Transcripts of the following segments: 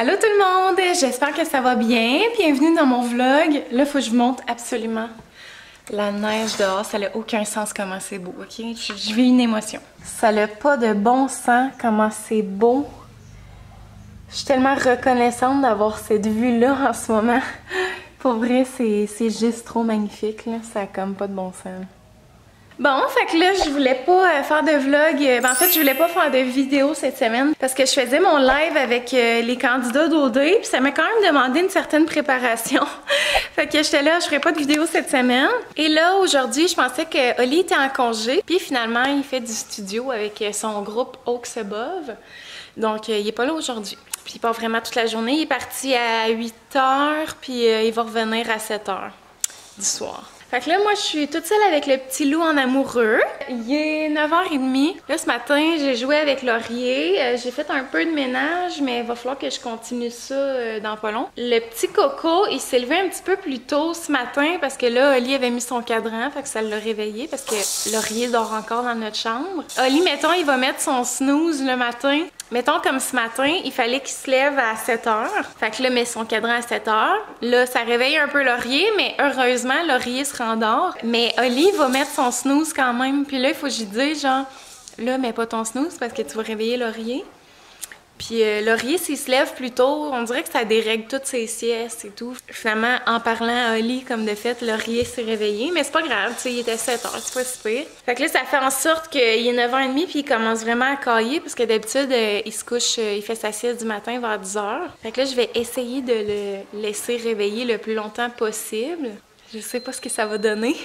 Allô tout le monde, j'espère que ça va bien. Bienvenue dans mon vlog. Là, il faut que je vous montre absolument la neige dehors. Ça n'a aucun sens comment c'est beau, ok? Je vis une émotion. Ça n'a pas de bon sens comment c'est beau. Je suis tellement reconnaissante d'avoir cette vue-là en ce moment. Pour vrai, c'est juste trop magnifique, là. Ça n'a comme pas de bon sens. Bon, fait que là, je voulais pas faire de vlog. En fait, je voulais pas faire de vidéo cette semaine parce que je faisais mon live avec les candidats d'OD, puis ça m'a quand même demandé une certaine préparation. Fait que j'étais là, je ferais pas de vidéo cette semaine. Et là, aujourd'hui, je pensais que Oli était en congé, puis finalement, il fait du studio avec son groupe Oaks Above. Donc, il est pas là aujourd'hui. Puis il part vraiment toute la journée. Il est parti à 8h, puis il va revenir à 7h du soir. Fait que là, moi, je suis toute seule avec le petit loup en amoureux. Il est 9h30. Là, ce matin, j'ai joué avec Laurier. J'ai fait un peu de ménage, mais il va falloir que je continue ça dans pas long. Le petit Coco, il s'est levé un petit peu plus tôt ce matin parce que là, Oli avait mis son cadran, fait que ça l'a réveillé parce que Laurier dort encore dans notre chambre. Oli, mettons, il va mettre son snooze le matin. Mettons comme ce matin, il fallait qu'il se lève à 7h. Fait que là, met son cadran à 7h. Là, ça réveille un peu Laurier, mais heureusement, Laurier se rendort. Mais Oli va mettre son snooze quand même. Puis là, il faut que j'y dise, genre, là, mets pas ton snooze parce que tu vas réveiller Laurier. Puis Laurier, s'il se lève plus tôt, on dirait que ça dérègle toutes ses siestes et tout. Finalement, en parlant à Oli, comme de fait, Laurier s'est réveillé. Mais c'est pas grave, tu sais, il était 7h, c'est pas si pire. Fait que là, ça fait en sorte qu'il est 9h30 puis il commence vraiment à cailler parce que d'habitude, il se couche, il fait sa sieste du matin vers 10h. Fait que là, je vais essayer de le laisser réveiller le plus longtemps possible. Je sais pas ce que ça va donner.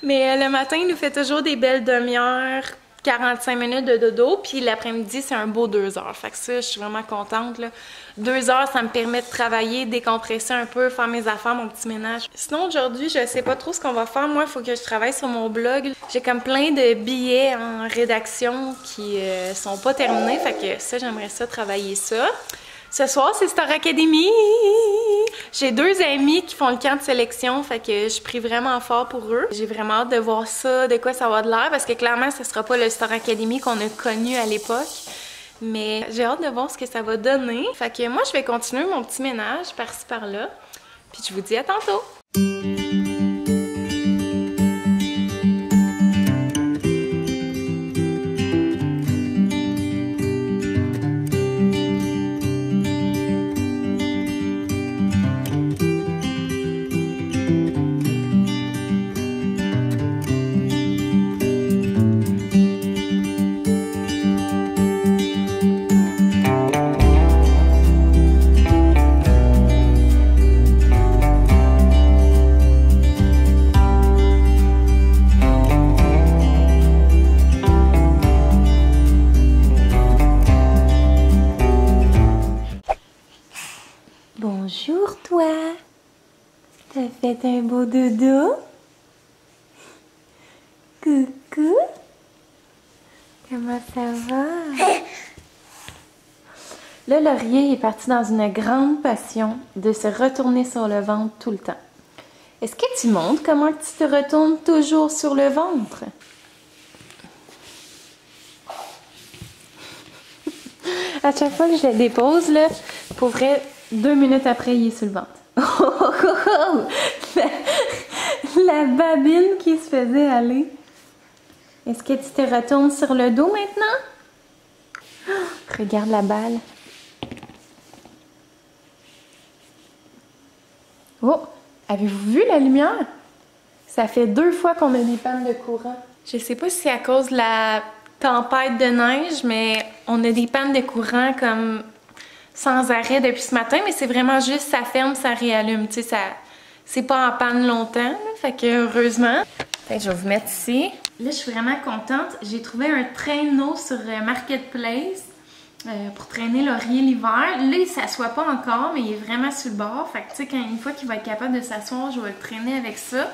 Mais le matin, il nous fait toujours des belles demi-heures. 45 minutes de dodo, puis l'après-midi, c'est un beau 2 heures. Fait que ça, je suis vraiment contente, là. 2 heures, ça me permet de travailler, décompresser un peu, faire mes affaires, mon petit ménage. Sinon, aujourd'hui, je sais pas trop ce qu'on va faire. Moi, il faut que je travaille sur mon blog. J'ai comme plein de billets en rédaction qui sont pas terminés. Fait que ça, j'aimerais ça travailler ça. Ce soir, c'est Star Academy! J'ai 2 amis qui font le camp de sélection, fait que je prie vraiment fort pour eux. J'ai vraiment hâte de voir ça, de quoi ça va de l'air, parce que clairement, ce sera pas le Star Academy qu'on a connu à l'époque. Mais j'ai hâte de voir ce que ça va donner. Fait que moi, je vais continuer mon petit ménage par-ci par-là. Puis je vous dis à tantôt! Bonjour toi! T'as fait un beau dodo? Coucou! Comment ça va? Là, Laurier est parti dans une grande passion de se retourner sur le ventre tout le temps. Est-ce que tu montres comment tu te retournes toujours sur le ventre? À chaque fois que je le dépose, là, pour vrai, 2 minutes après, il est sur le ventre. Oh, oh, oh, oh. La babine qui se faisait aller. Est-ce que tu te retournes sur le dos maintenant? Oh, regarde la balle. Oh, avez-vous vu la lumière? Ça fait 2 fois qu'on a des pannes de courant. Je sais pas si c'est à cause de la tempête de neige, mais on a des pannes de courant comme sans arrêt depuis ce matin, mais c'est vraiment juste ça ferme, ça réallume, tu sais, ça c'est pas en panne longtemps, là, fait que heureusement. Fait que je vais vous mettre ici. Là, je suis vraiment contente. J'ai trouvé un traîneau sur Marketplace pour traîner Laurier l'hiver. Là, il s'assoit pas encore, mais il est vraiment sur le bord. Fait que, tu sais, une fois qu'il va être capable de s'asseoir, je vais le traîner avec ça.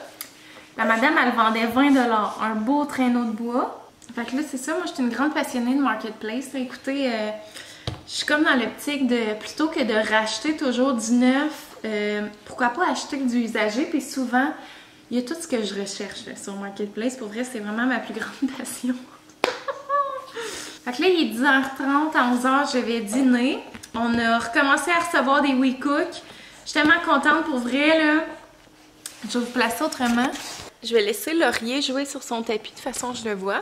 La madame, elle vendait 20 $, un beau traîneau de bois. Fait que là, c'est ça. Moi, je suis une grande passionnée de Marketplace. Là, écoutez, je suis comme dans l'optique de, plutôt que de racheter toujours du neuf, pourquoi pas acheter du usagé. Puis souvent, il y a tout ce que je recherche là, sur Marketplace. Pour vrai, c'est vraiment ma plus grande passion. Fait que là, il est 10h30, à 11h, je vais dîner. On a recommencé à recevoir des WeCook. Je suis tellement contente pour vrai, là. Je vais vous placer autrement. Je vais laisser Laurier jouer sur son tapis, de toute façon, je le vois.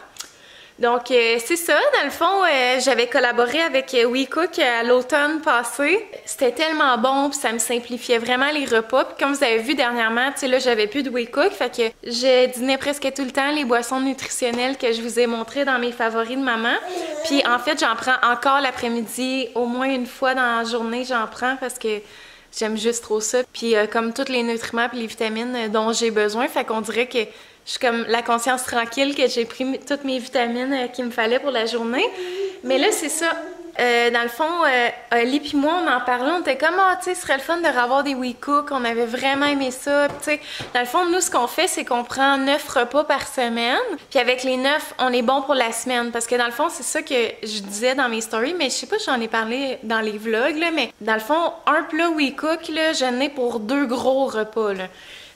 Donc, c'est ça. Dans le fond, j'avais collaboré avec WeCook à l'automne passé. C'était tellement bon, puis ça me simplifiait vraiment les repas. Puis comme vous avez vu dernièrement, tu sais, là, j'avais plus de WeCook, fait que je dînais presque tout le temps les boissons nutritionnelles que je vous ai montrées dans mes favoris de maman. Puis en fait, j'en prends encore l'après-midi, au moins une fois dans la journée, j'en prends parce que j'aime juste trop ça. Puis comme tous les nutriments et les vitamines dont j'ai besoin, fait qu'on dirait que je suis comme la conscience tranquille que j'ai pris toutes mes vitamines qu'il me fallait pour la journée. Mais là, c'est ça. Dans le fond, Ali puis moi, on en parlait, on était comme, ah, tu sais, ce serait le fun de revoir des WeCook, on avait vraiment aimé ça. Tu sais, dans le fond, nous, ce qu'on fait, c'est qu'on prend 9 repas par semaine. Puis avec les 9, on est bon pour la semaine. Parce que dans le fond, c'est ça que je disais dans mes stories, mais je sais pas si j'en ai parlé dans les vlogs, là, mais dans le fond, un plat WeCook, là, je n'ai pour 2 gros repas, là.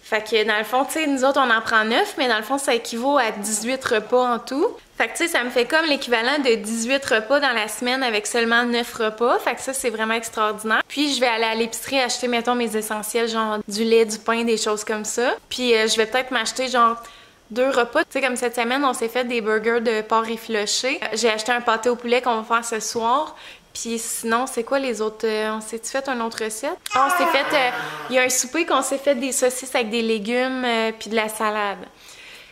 Fait que dans le fond, tu sais, nous autres, on en prend 9, mais dans le fond, ça équivaut à 18 repas en tout. Fait que tu sais, ça me fait comme l'équivalent de 18 repas dans la semaine avec seulement 9 repas. Fait que ça, c'est vraiment extraordinaire. Puis je vais aller à l'épicerie acheter, mettons, mes essentiels, genre du lait, du pain, des choses comme ça. Puis je vais peut-être m'acheter genre 2 repas. Tu sais, comme cette semaine, on s'est fait des burgers de porc effiloché. J'ai acheté un pâté au poulet qu'on va faire ce soir. Puis sinon, c'est quoi les autres? On s'est-tu fait une autre recette? On s'est fait... Il y a un souper qu'on s'est fait des saucisses avec des légumes puis de la salade.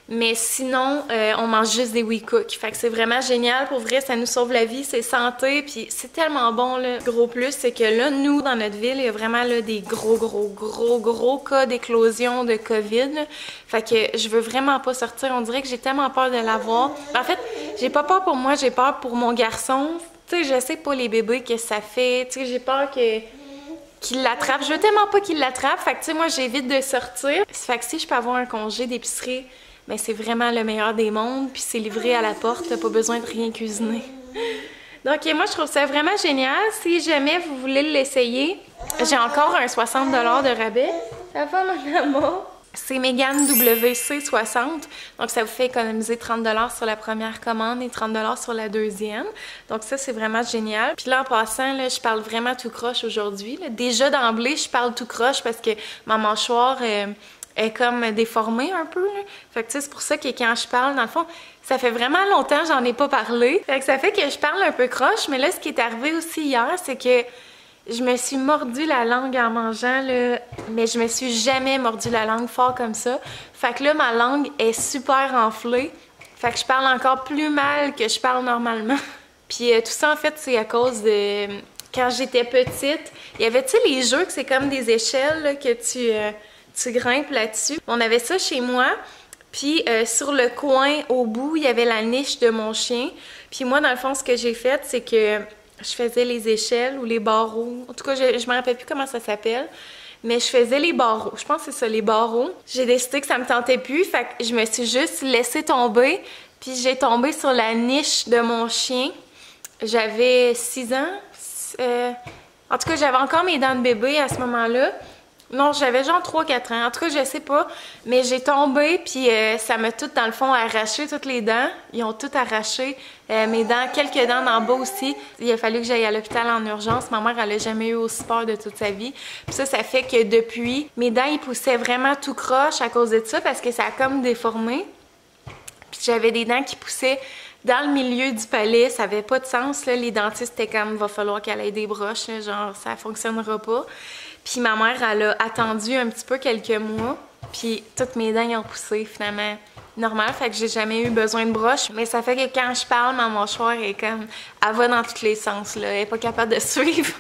Mais sinon, on mange juste des WeCook. Fait que c'est vraiment génial. Pour vrai, ça nous sauve la vie, c'est santé. Puis c'est tellement bon, là. Gros plus, c'est que là, nous, dans notre ville, il y a vraiment là, des gros cas d'éclosion de COVID. Là. Fait que je veux vraiment pas sortir. On dirait que j'ai tellement peur de l'avoir. En fait, j'ai pas peur pour moi, j'ai peur pour mon garçon. Tu sais, je sais pas les bébés que ça fait. Tu sais, j'ai peur qu'il l'attrape. Je veux tellement pas qu'il l'attrape. Fait que, tu sais, moi, j'évite de sortir. Fait que si je peux avoir un congé d'épicerie, ben c'est vraiment le meilleur des mondes. Puis c'est livré à la porte. T'as pas besoin de rien cuisiner. Donc, moi, je trouve ça vraiment génial. Si jamais vous voulez l'essayer, j'ai encore un 60 $ de rabais. Ça va, mon amour? C'est Mégane WC60, donc ça vous fait économiser 30 $ sur la première commande et 30 $ sur la deuxième. Donc ça, c'est vraiment génial. Puis là, en passant, là, je parle vraiment tout croche aujourd'hui. Déjà d'emblée, je parle tout croche parce que ma mâchoire est comme déformée un peu. Là. Fait que tu sais, c'est pour ça que quand je parle, dans le fond, ça fait vraiment longtemps que j'en ai pas parlé. Fait que ça fait que je parle un peu croche, mais là, ce qui est arrivé aussi hier, c'est que je me suis mordu la langue en mangeant, là, mais je me suis jamais mordu la langue fort comme ça. Fait que là, ma langue est super enflée. Fait que je parle encore plus mal que je parle normalement. Puis tout ça, en fait, c'est à cause de... Quand j'étais petite, il y avait, tu sais, les jeux que c'est comme des échelles là, que tu grimpes là-dessus. On avait ça chez moi. Puis sur le coin, au bout, il y avait la niche de mon chien. Puis moi, dans le fond, ce que j'ai fait, c'est que... Je faisais les échelles ou les barreaux. En tout cas, je me rappelle plus comment ça s'appelle. Mais je faisais les barreaux. Je pense que c'est ça, les barreaux. J'ai décidé que ça me tentait plus. Fait que je me suis juste laissée tomber. Puis j'ai tombé sur la niche de mon chien. J'avais 6 ans. En tout cas, j'avais encore mes dents de bébé à ce moment-là. Non, j'avais genre 3-4 ans. En tout cas, je sais pas. Mais j'ai tombé, puis ça m'a tout, dans le fond, arraché toutes les dents. Ils ont tout arraché. Mes dents, quelques dents d'en bas aussi. Il a fallu que j'aille à l'hôpital en urgence. Ma mère, elle a jamais eu aussi peur de toute sa vie. Puis ça fait que depuis, mes dents, ils poussaient vraiment tout croche à cause de ça, parce que ça a comme déformé. Puis j'avais des dents qui poussaient dans le milieu du palais. Ça avait pas de sens, là. Les dentistes étaient comme, va falloir qu'elle ait des broches, là, genre, ça fonctionnera pas. Puis ma mère, elle a attendu un petit peu quelques mois, puis toutes mes dents y ont poussé finalement normal, fait que j'ai jamais eu besoin de broche. Mais ça fait que quand je parle, ma mâchoire est comme, elle va dans tous les sens, là, elle est pas capable de suivre.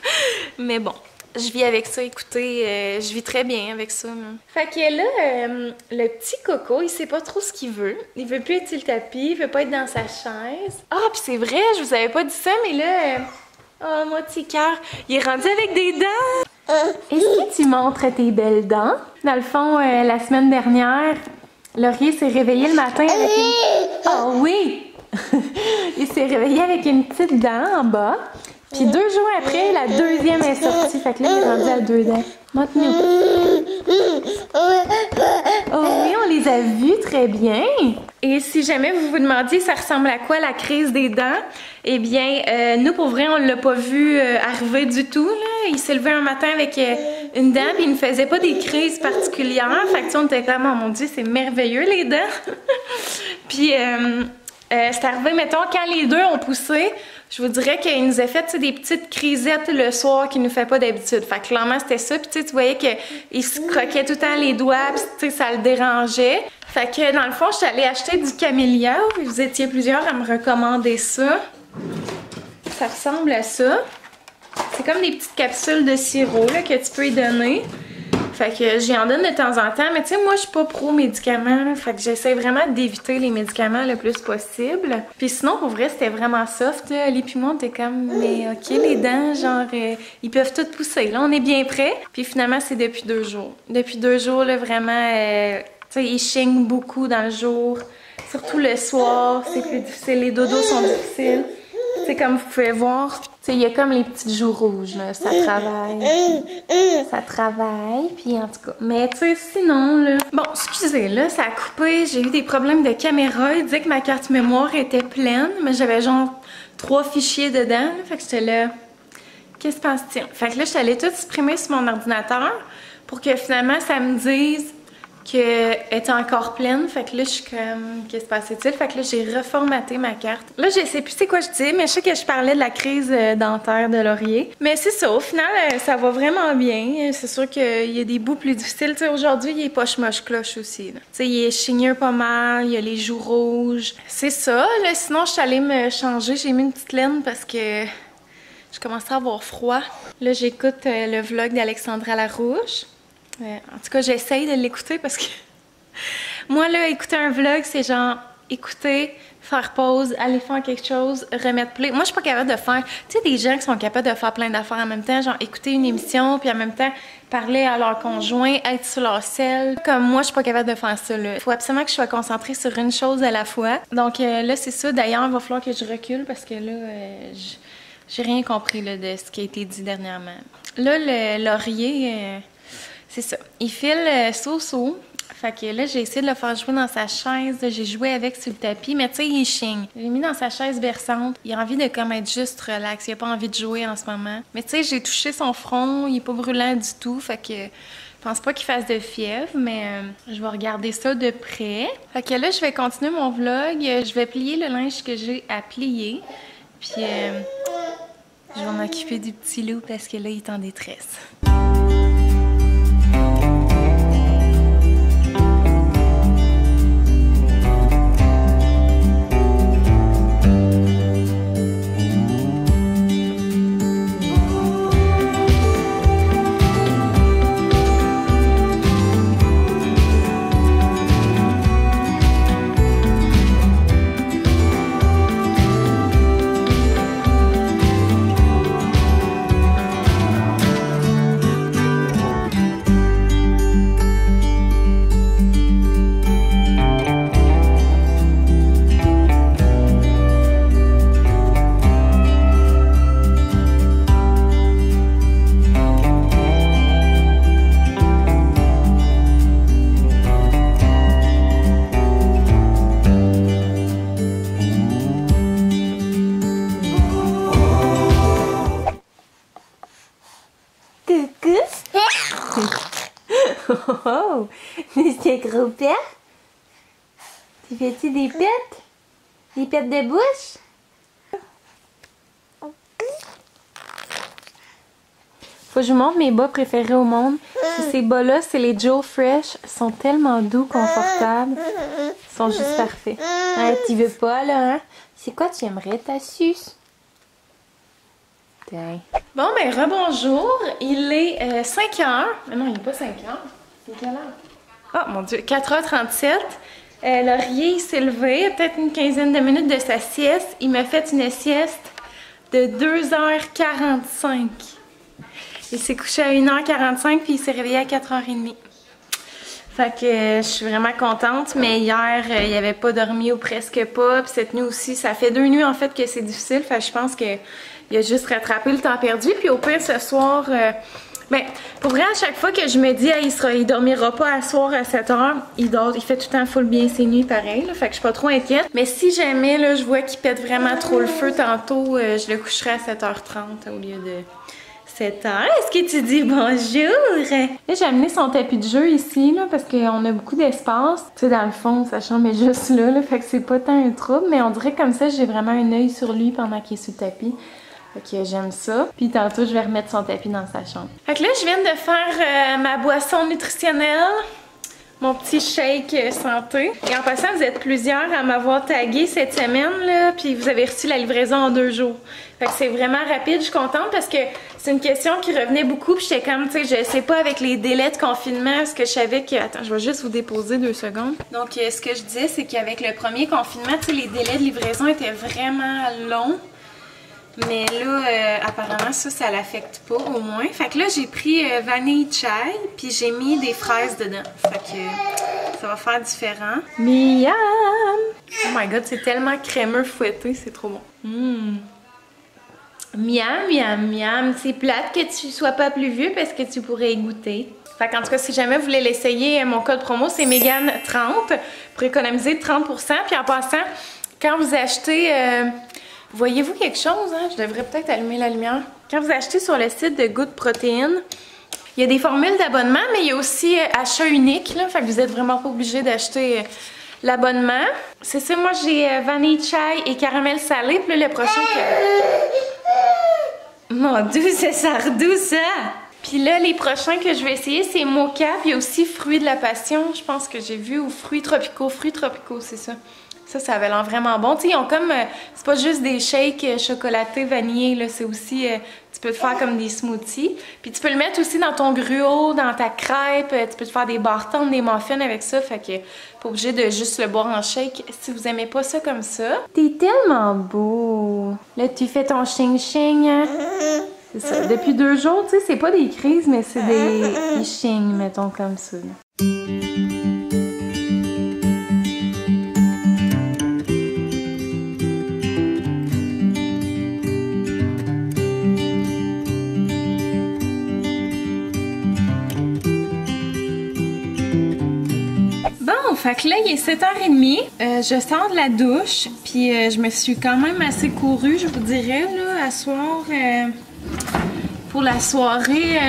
Mais bon, je vis avec ça, écoutez, je vis très bien avec ça. Là. Fait que là, le petit Coco, il sait pas trop ce qu'il veut. Il veut plus être sur le tapis, il veut pas être dans sa chaise. Ah, puis c'est vrai, je vous avais pas dit ça, mais là, oh, mon petit cœur, il est rendu avec des dents. Est-ce que tu montres tes belles dents? Dans le fond, la semaine dernière, Laurier s'est réveillé le matin avec une... Oh oui! Il s'est réveillé avec une petite dent en bas. Puis 2 jours après, la deuxième est sortie. Fait que là, il est rendu à 2 dents. Montre-nous. Oh oui, on les la vue très bien. Et si jamais vous vous demandiez ça ressemble à quoi la crise des dents, eh bien, nous pour vrai, on l'a pas vu arriver du tout, là. Il s'est levé un matin avec une dent, puis il ne faisait pas des crises particulières. Fait que on était comme, oh mon Dieu, c'est merveilleux les dents. Puis c'est arrivé, mettons, quand les deux ont poussé, je vous dirais qu'il nous a fait des petites crisettes le soir qu'il nous fait pas d'habitude. Fait que clairement, c'était ça. Puis tu voyais qu'il se croquait tout le temps les doigts, puis ça le dérangeait. Fait que dans le fond, je suis allée acheter du camélia. Vous étiez plusieurs à me recommander ça. Ça ressemble à ça. C'est comme des petites capsules de sirop là, que tu peux y donner. Fait que j'y en donne de temps en temps, mais tu sais, moi je suis pas pro médicaments, là, fait que j'essaie vraiment d'éviter les médicaments le plus possible. Puis sinon, pour vrai, c'était vraiment soft, là. Ali puis moi, on était comme, mais ok, les dents, genre, ils peuvent toutes pousser, là, on est bien prêts. Puis finalement, c'est depuis 2 jours. Depuis 2 jours, là, vraiment, tu sais, ils chignent beaucoup dans le jour, surtout le soir, c'est plus difficile, les dodos sont difficiles. Tu sais, comme vous pouvez voir, tu sais, il y a comme les petites joues rouges, là, ça travaille, puis en tout cas, mais tu sais, sinon, là... Bon, excusez, là, ça a coupé, j'ai eu des problèmes de caméra, il disait que ma carte mémoire était pleine, mais j'avais genre 3 fichiers dedans, là, fait que j'étais là, qu'est-ce que se passe-t-il? Fait que là, je suis allée tout supprimer sur mon ordinateur pour que finalement, ça me dise qu'elle était encore pleine, fait que là je suis comme qu'est-ce qui se passait-il? Fait que là j'ai reformaté ma carte. Là je sais plus c'est quoi je dis, mais je sais que je parlais de la crise dentaire de Laurier. Mais c'est ça, au final ça va vraiment bien. C'est sûr qu'il y a des bouts plus difficiles. Tu sais, aujourd'hui il est poche-moche-cloche aussi. Tu sais, il est chigneux pas mal, il y a les joues rouges. C'est ça, là sinon je suis allée me changer, j'ai mis une petite laine parce que je commençais à avoir froid. Là j'écoute le vlog d'Alexandra Larouche. En tout cas, j'essaye de l'écouter parce que moi, là, écouter un vlog, c'est genre écouter, faire pause, aller faire quelque chose, remettre play. Moi, je suis pas capable de faire... Tu sais, des gens qui sont capables de faire plein d'affaires en même temps, genre écouter une émission, puis en même temps parler à leur conjoint, être sur leur selle. Comme moi, je suis pas capable de faire ça, là. Il faut absolument que je sois concentrée sur une chose à la fois. Donc là, c'est ça. D'ailleurs, il va falloir que je recule parce que là, j'ai rien compris là, de ce qui a été dit dernièrement. Là, le Laurier... c'est ça. Il file so-so. Fait que là, j'ai essayé de le faire jouer dans sa chaise. J'ai joué avec sur le tapis, mais tu sais, il chigne. J'ai mis dans sa chaise berçante. Il a envie de comme être juste relax. Il a pas envie de jouer en ce moment. Mais tu sais, j'ai touché son front. Il est pas brûlant du tout. Fait que je pense pas qu'il fasse de fièvre, mais je vais regarder ça de près. Fait que là, je vais continuer mon vlog. Je vais plier le linge que j'ai à plier. Puis je vais m'occuper du petit loup parce que là, il est en détresse. Oh, monsieur Gros-Père, tu fais-tu des pets? Des pets de bouche? Faut que je vous montre mes bas préférés au monde. Ces bas-là, c'est les Joe Fresh. Ils sont tellement doux, confortables. Ils sont juste parfaits. Hein, tu veux pas, là, hein? C'est quoi tu aimerais, ta suce? Bon, ben, rebonjour. Il est 5 heures. Non, il n'est pas 5 heures. C'est quelle heure? Oh, mon Dieu, 4h37. Laurier, il s'est levé, peut-être une quinzaine de minutes de sa sieste. Il m'a fait une sieste de 2h45. Il s'est couché à 1h45 puis il s'est réveillé à 4h30. Fait que je suis vraiment contente, mais hier, il avait pas dormi ou presque pas. Puis cette nuit aussi, ça fait 2 nuits en fait que c'est difficile. Fait que je pense qu'il a juste rattrapé le temps perdu. Puis au pire, ce soir, Ben, pour vrai, à chaque fois que je me dis, hey, il dormira pas à soir à 7h, il dort, il fait tout le temps full bien ses nuits pareil, là, fait que je suis pas trop inquiète. Mais si jamais, là, je vois qu'il pète vraiment trop le feu tantôt, je le coucherai à 7h30 au lieu de 7h. Est-ce que tu dis bonjour? Là, j'ai amené son tapis de jeu ici, là, parce qu'on a beaucoup d'espace. Tu sais, dans le fond, sa chambre est juste là, fait que c'est pas tant un trouble, mais on dirait que comme ça, j'ai vraiment un œil sur lui pendant qu'il est sous le tapis. Fait que j'aime ça. Puis tantôt, je vais remettre son tapis dans sa chambre. Fait que là, je viens de faire ma boisson nutritionnelle. Mon petit shake santé. Et en passant, vous êtes plusieurs à m'avoir tagué cette semaine, là. Puis vous avez reçu la livraison en 2 jours. Fait que c'est vraiment rapide. Je suis contente parce que c'est une question qui revenait beaucoup. Puis j'étais comme, tu sais, je sais pas avec les délais de confinement. Parce que je savais que... Attends, je vais juste vous déposer 2 secondes. Donc, ce que je disais, c'est qu'avec le premier confinement, tu sais, les délais de livraison étaient vraiment longs. Mais là, apparemment, ça l'affecte pas au moins. Fait que là, j'ai pris vanille chai, puis j'ai mis des fraises dedans. Fait que ça va faire différent. Miam! Oh my god, c'est tellement crémeux fouetté, c'est trop bon. Miam, miam, miam. C'est plate que tu sois pas plus vieux parce que tu pourrais y goûter. Fait qu'en tout cas, si jamais vous voulez l'essayer, mon code promo, c'est Megan30 pour économiser 30%. Puis en passant, quand vous achetez... voyez-vous quelque chose, hein? Je devrais peut-être allumer la lumière. Quand vous achetez sur le site de Good Protein, il y a des formules d'abonnement, mais il y a aussi achat unique, là. Fait que vous n'êtes vraiment pas obligé d'acheter l'abonnement. C'est ça, moi j'ai vanille chai et caramel salé. Puis là, le prochain Mon Dieu, c'est sardou, ça! Puis là, les prochains que je vais essayer, c'est mocha. Puis il y a aussi fruits de la passion, je pense que j'ai vu, ou fruits tropicaux, c'est ça. Ça avait l'air vraiment bon. Tu sais, ils ont comme... c'est pas juste des shakes chocolatés, vanillés, là. C'est aussi... tu peux te faire comme des smoothies. Puis tu peux le mettre aussi dans ton gruau, dans ta crêpe. Tu peux te faire des bâtons, des muffins avec ça. Fait que pas obligé de juste le boire en shake si vous aimez pas ça comme ça. T'es tellement beau! Là, tu fais ton ching-ching, hein? C'est ça. Depuis 2 jours, tu sais, c'est pas des crises, mais c'est des ching, mettons, comme ça. Là. Fait que là, il est 7h30, je sors de la douche, puis je me suis quand même assez courue, je vous dirais, là, à soir, pour la soirée.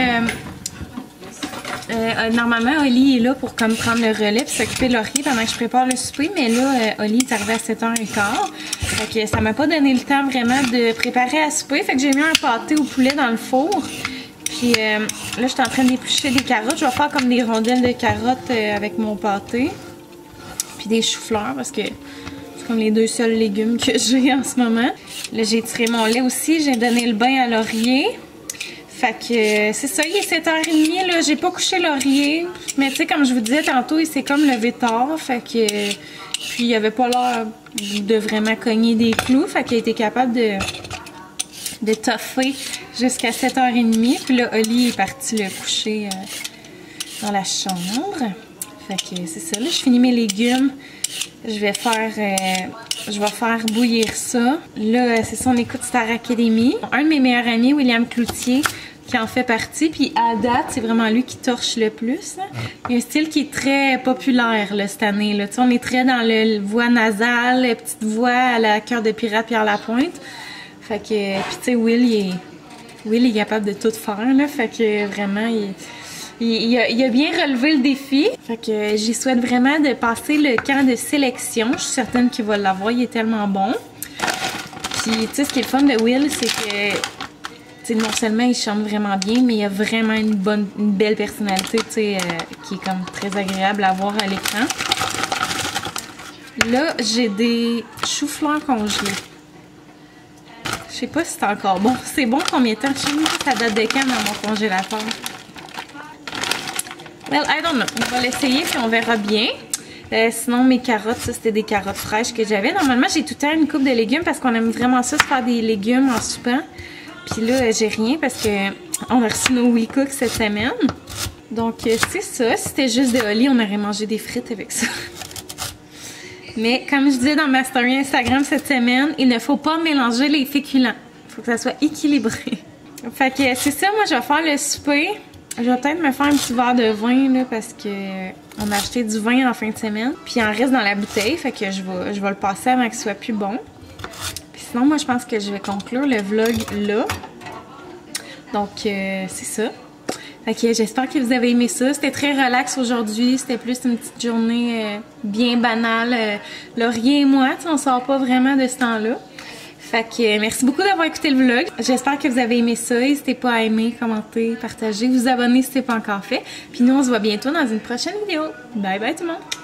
Normalement, Oli est là pour comme prendre le relais puis s'occuper de Laurier pendant que je prépare le souper, mais là, Oli est arrivé à 7h15, fait que ça m'a pas donné le temps vraiment de préparer à souper, fait que j'ai mis un pâté au poulet dans le four. Puis là, je suis en train d'éplucher des carottes, je vais faire comme des rondelles de carottes avec mon pâté. Puis des choux-fleurs parce que c'est comme les 2 seuls légumes que j'ai en ce moment. Là, j'ai tiré mon lait aussi, j'ai donné le bain à Laurier. Fait que c'est ça, il est 7h30, là, j'ai pas couché Laurier. Mais tu sais, comme je vous disais tantôt, il s'est comme levé tard, fait que... Puis il avait pas l'air de vraiment cogner des clous, fait qu'il a été capable de toffer jusqu'à 7h30. Puis là, Oli est parti le coucher dans la chambre. Fait que c'est ça, là, je finis mes légumes. Je vais faire bouillir ça. Là, c'est ça, on écoute Star Academy. Un de mes meilleurs amis, William Cloutier, qui en fait partie. Puis à date, c'est vraiment lui qui torche le plus. Là. Il y a un style qui est très populaire là, cette année. Là. On est très dans le voix nasale, petite voix à la cœur de pirate Pierre Lapointe. Fait que, puis tu sais, Will est capable de tout faire. Là. Fait que vraiment, il a bien relevé le défi. Fait que j'y souhaite vraiment de passer le camp de sélection. Je suis certaine qu'il va l'avoir, il est tellement bon. Puis tu sais, ce qui est le fun de Will, c'est que non seulement il chante vraiment bien, mais il a vraiment une belle personnalité, tu sais, qui est comme très agréable à voir à l'écran. Là, j'ai des choux-fleurs congelés. Je sais pas si c'est encore bon. C'est bon combien de temps? Je sais même pas ça date de quand dans mon congélateur. Well, I don't know. On va l'essayer puis on verra bien. Sinon, mes carottes, ça c'était des carottes fraîches que j'avais. Normalement, j'ai tout le temps une coupe de légumes parce qu'on aime vraiment ça, se faire des légumes en soupant. Puis là, j'ai rien parce que on a reçu nos WeCook cette semaine. Donc, c'est ça. Si c'était juste de Oli, on aurait mangé des frites avec ça. Mais comme je disais dans ma story Instagram cette semaine, il ne faut pas mélanger les féculents. Il faut que ça soit équilibré. Fait que c'est ça, moi je vais faire le souper. Je vais peut-être me faire un petit verre de vin là, parce que on a acheté du vin en fin de semaine. Puis il en reste dans la bouteille, fait que je vais le passer avant qu'il soit plus bon. Puis sinon, moi je pense que je vais conclure le vlog là. Donc c'est ça. Fait que j'espère que vous avez aimé ça. C'était très relax aujourd'hui. C'était plus une petite journée bien banale. Laurier et moi, on sort pas vraiment de ce temps-là. Fait que merci beaucoup d'avoir écouté le vlog. J'espère que vous avez aimé ça. N'hésitez pas à aimer, commenter, partager, vous abonner si ce n'est pas encore fait. Puis nous, on se voit bientôt dans une prochaine vidéo. Bye bye tout le monde!